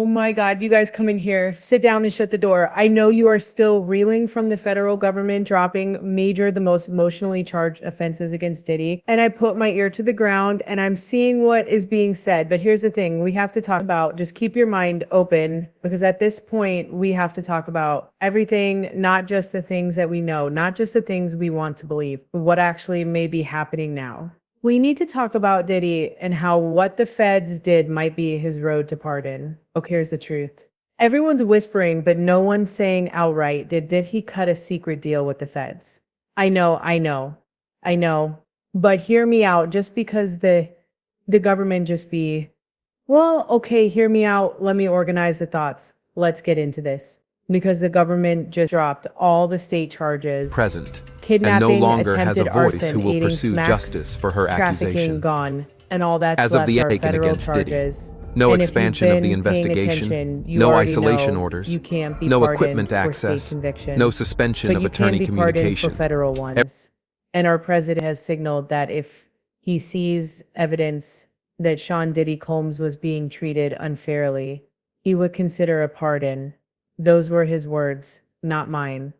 my God, you guys come in here, sit down and shut the door. I know you are still reeling from the federal government dropping the most emotionally charged offenses against Diddy. And I put my ear to the ground and I'm seeing what is being said. But here's the thing, we have to talk about, just keep your mind open, because at this point, we have to talk about everything, not just the things that we know, not just the things we want to believe, but what actually may be happening now. We need to talk about Diddy and how what the feds did might be his road to pardon. Okay, here's the truth. Everyone's whispering, but no one's saying outright, did he cut a secret deal with the feds? I know. But hear me out, just because the government just be, well, okay, hear me out. Let me organize the thoughts. Let's get into this. Because the government just dropped all the state charges. Present. Kidnapping, And no longer has a attempted voice arson, who will aiding pursue smacks, justice for her trafficking accusation. gone, and all that's As of the left are taken federal against Diddy. charges. No And if you've expansion of the been paying investigation, attention, you no already isolation know orders, you can't be no pardoned equipment for access, state conviction, no suspension but of you attorney can be pardoned communication. for federal ones. And our president has signaled that if he sees evidence that Sean Diddy Combs was being treated unfairly, he would consider a pardon. Those were his words, not mine.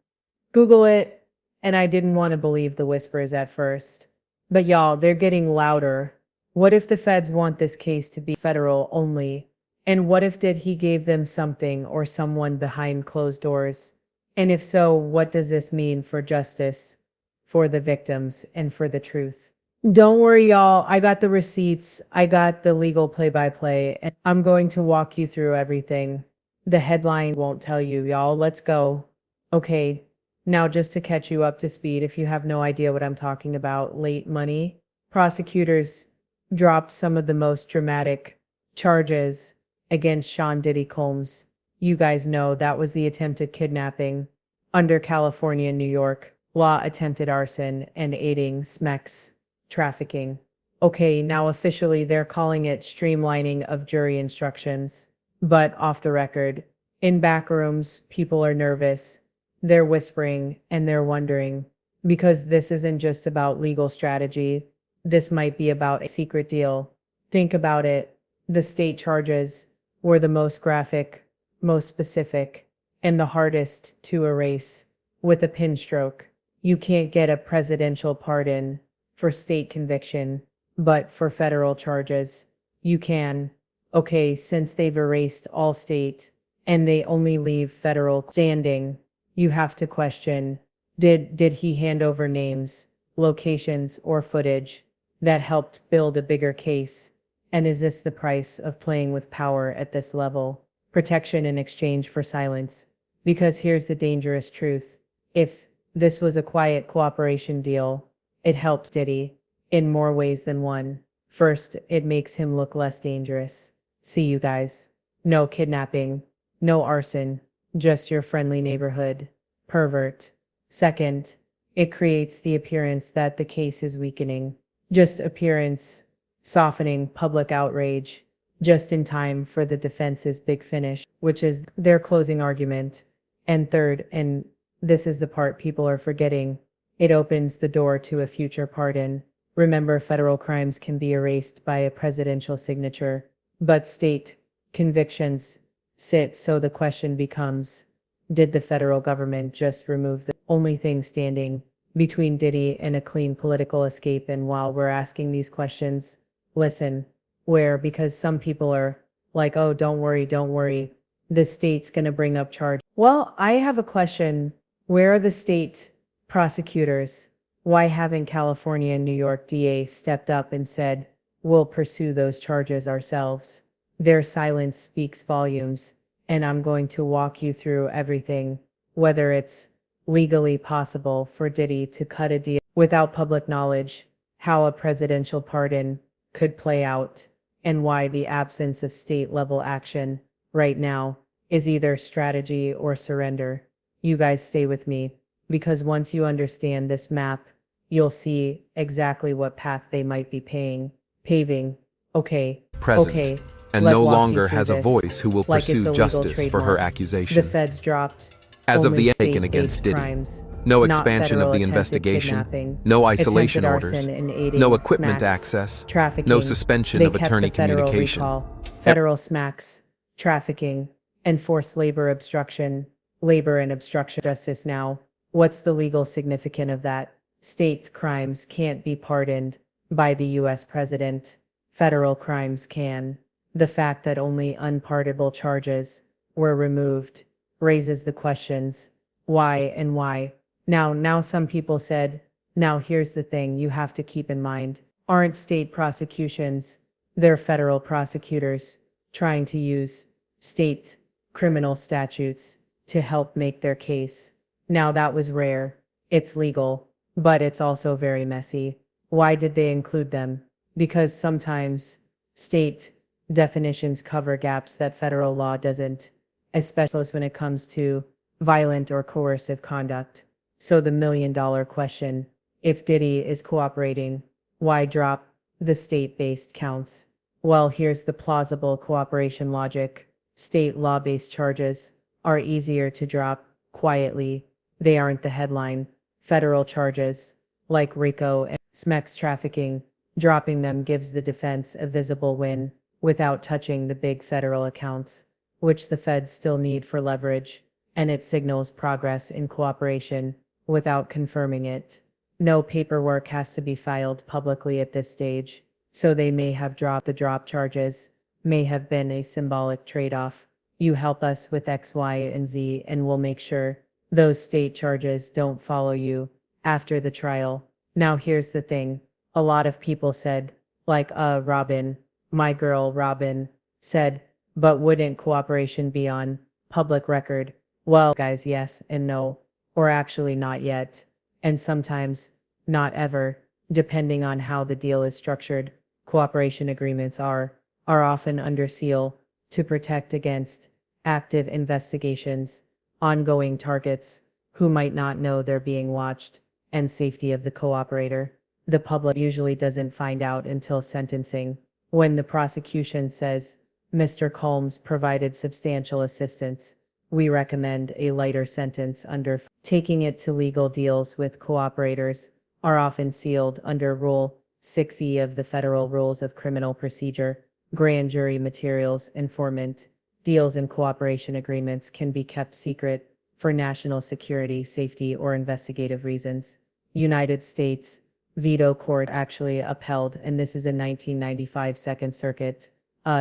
Google it, and I didn't want to believe the whispers at first. But y'all, they're getting louder. What if the feds want this case to be federal only? And what if Diddy gave them something or someone behind closed doors? And if so, what does this mean for justice, for the victims, and for the truth? Don't worry, y'all. I got the receipts. I got the legal play-by-play, and I'm going to walk you through everything. The headline won't tell you, y'all. Let's go. Okay, now just to catch you up to speed, if you have no idea what I'm talking about, late money. Prosecutors dropped some of the most dramatic charges against Sean Diddy Combs. You guys know that was the attempted kidnapping under California and New York law, attempted arson, and aiding smacks trafficking. Okay, now officially they're calling it streamlining of jury instructions. But off the record, in back rooms, people are nervous. They're whispering and they're wondering, because this isn't just about legal strategy. This might be about a secret deal. Think about it. The state charges were the most graphic, most specific, and the hardest to erase with a pin stroke. You can't get a presidential pardon for state conviction, but for federal charges, you can. Okay, since they've erased all state and they only leave federal standing, you have to question, did he hand over names, locations, or footage that helped build a bigger case? And is this the price of playing with power at this level? Protection in exchange for silence. Because here's the dangerous truth. If this was a quiet cooperation deal, it helps Diddy in more ways than one. First, it makes him look less dangerous. See you guys. No kidnapping, no arson, just your friendly neighborhood pervert. Second, it creates the appearance that the case is weakening. Just appearance, softening public outrage, just in time for the defense's big finish, which is their closing argument. And third, and this is the part people are forgetting, it opens the door to a future pardon. Remember, federal crimes can be erased by a presidential signature, but state convictions sit. So the question becomes, did the federal government just remove the only thing standing between Diddy and a clean political escape? And while we're asking these questions, listen, because some people are like, oh, don't worry, the state's gonna bring up charge. Well, I have a question. Where are the state prosecutors? Why haven't California and New York DA stepped up and said, we'll pursue those charges ourselves? Their silence speaks volumes, and I'm going to walk you through everything, whether it's legally possible for Diddy to cut a deal without public knowledge, how a presidential pardon could play out, and why the absence of state-level action right now is either strategy or surrender. You guys stay with me, because once you understand this map, you'll see exactly what path they might be paving. Okay. Present. Okay. And Let no walk you longer through has a this voice who will like it's pursue a legal justice for her trademark. accusation. The feds dropped As of only the taken against state-based Diddy. crimes, No not expansion of federal the attempted investigation, kidnapping, no isolation attempted orders, arson and aiding no equipment smacks, access, trafficking. no suspension They of kept attorney the federal communication. recall, federal smacks, trafficking, and forced labor obstruction, labor and obstruction justice. Now, what's the legal significance of that? State crimes can't be pardoned by the US president. Federal crimes can. The fact that only unpardonable charges were removed raises the questions, why and why? Now some people said, now here's the thing you have to keep in mind. Aren't state prosecutions, they're federal prosecutors trying to use state criminal statutes to help make their case. Now that was rare. It's legal, but it's also very messy. Why did they include them? Because sometimes state definitions cover gaps that federal law doesn't, especially when it comes to violent or coercive conduct. So the million-dollar question, if Diddy is cooperating, why drop the state-based counts? Well, here's the plausible cooperation logic. State law-based charges are easier to drop quietly. They aren't the headline. Federal charges, like RICO and SMEX trafficking, dropping them gives the defense a visible win without touching the big federal accounts, which the feds still need for leverage, and it signals progress in cooperation without confirming it. No paperwork has to be filed publicly at this stage, so they may have dropped the drop charges, may have been a symbolic trade-off. You help us with X, Y, and Z, and we'll make sure those state charges don't follow you after the trial. Now here's the thing. A lot of people said, like, Robin, my girl Robin, said, but wouldn't cooperation be on public record? Well, guys, yes and no, or actually not yet, and sometimes not ever, depending on how the deal is structured. Cooperation agreements are often under seal to protect against active investigations, ongoing targets who might not know they're being watched, and safety of the cooperator. The public usually doesn't find out until sentencing. When the prosecution says, Mr. Combs provided substantial assistance, we recommend a lighter sentence under. Taking it to legal deals with cooperators are often sealed under Rule 6E of the Federal Rules of Criminal Procedure. Grand jury materials, informant deals and cooperation agreements can be kept secret for national security, safety, or investigative reasons. United States Veto Court actually upheld, and this is a 1995 Second Circuit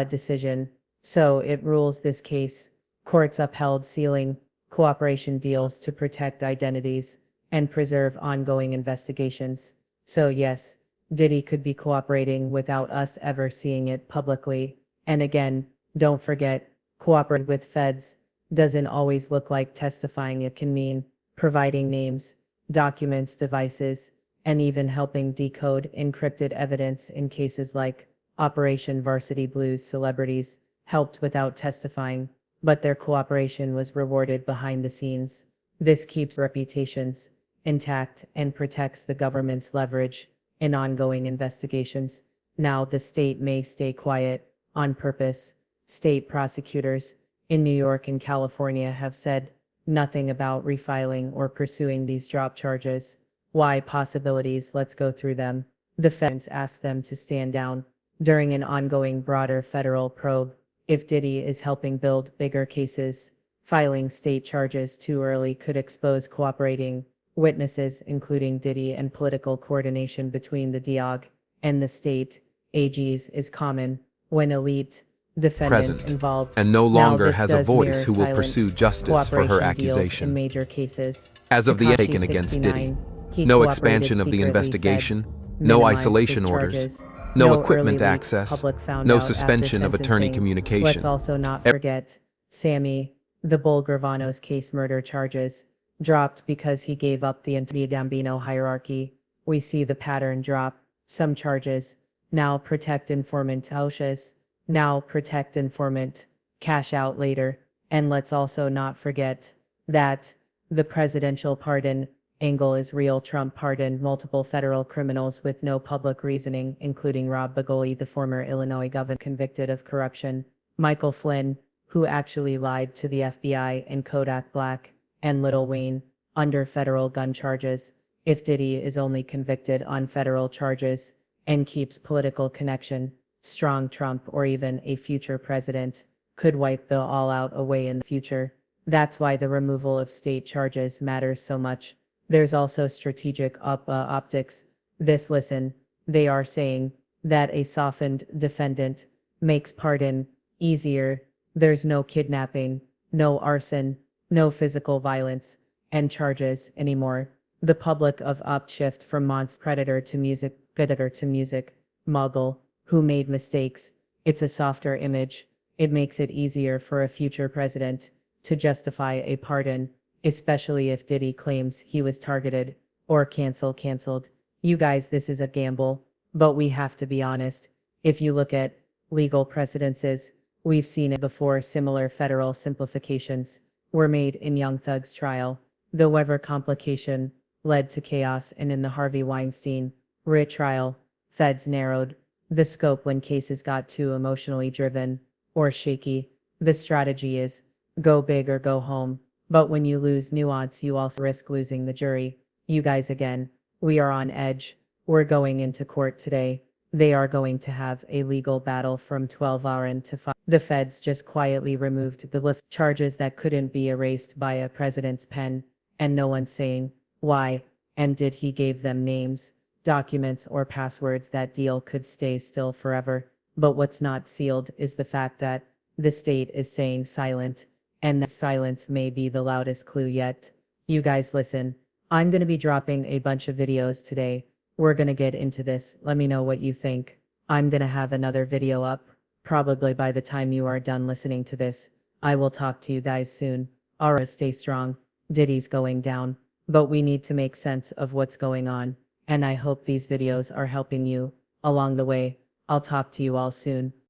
decision. So it rules this case. Courts upheld sealing cooperation deals to protect identities and preserve ongoing investigations. So yes, Diddy could be cooperating without us ever seeing it publicly. And again, don't forget, cooperating with feds doesn't always look like testifying. It can mean providing names, documents, devices, and even helping decode encrypted evidence in cases like Operation Varsity Blues. Celebrities helped without testifying, but their cooperation was rewarded behind the scenes. This keeps reputations intact and protects the government's leverage in ongoing investigations. Now, the state may stay quiet on purpose. State prosecutors in New York and California have said nothing about refiling or pursuing these drop charges. Why? Possibilities. Let's go through them. The feds asked them to stand down during an ongoing broader federal probe. If Diddy is helping build bigger cases, filing state charges too early could expose cooperating witnesses, including Diddy, and political coordination between the DOG and the state AGs is common when elite defendants involved, and no longer has a does voice mirror who will silent pursue justice for her cooperation deals in accusation. major cases. As of the Tekashi taken against Diddy, 69, he no cooperated expansion of the secretly. investigation, Feds no minimized isolation his orders, charges. no early equipment leaks access, public found no out after suspension of attorney sentencing. communication. Let's also not forget Sammy, the Bull Gravano's case. Murder charges dropped because he gave up the Gambino hierarchy. We see the pattern drop. Some charges now protect informant Elshes, now protect informant, cash out later. And let's also not forget that the presidential pardon angle is real. Trump pardoned multiple federal criminals with no public reasoning, including Rob Bagoli, the former Illinois governor convicted of corruption, Michael Flynn, who actually lied to the FBI, and Kodak Black, and Lil Wayne, under federal gun charges. If Diddy is only convicted on federal charges and keeps political connection, strong Trump or even a future president could wipe the all out away in the future. That's why the removal of state charges matters so much. There's also strategic optics. Listen, they are saying that a softened defendant makes pardon easier. There's no kidnapping, no arson, no physical violence, and charges anymore. The public of opt shift from monster predator to music, mogul, who made mistakes. It's a softer image. It makes it easier for a future president to justify a pardon, especially if Diddy claims he was targeted or canceled. You guys, this is a gamble, but we have to be honest. If you look at legal precedences, we've seen it before. Similar federal simplifications were made in Young Thug's trial. The Weber complication led to chaos, and in the Harvey Weinstein trial, feds narrowed the scope when cases got too emotionally driven or shaky. The strategy is go big or go home. But when you lose nuance, you also risk losing the jury. You guys, again, we are on edge. We're going into court today. They are going to have a legal battle from 12 hour to 5. The feds just quietly removed the list of charges that couldn't be erased by a president's pen, and no one's saying why. And did he gave them names, documents, or passwords? That deal could stay still forever. But what's not sealed is the fact that the state is saying silent, and that silence may be the loudest clue yet. You guys, listen, I'm going to be dropping a bunch of videos today. We're going to get into this. Let me know what you think. I'm going to have another video up, probably by the time you are done listening to this. I will talk to you guys soon. Alright, stay strong. Diddy's going down, but we need to make sense of what's going on, and I hope these videos are helping you along the way. I'll talk to you all soon.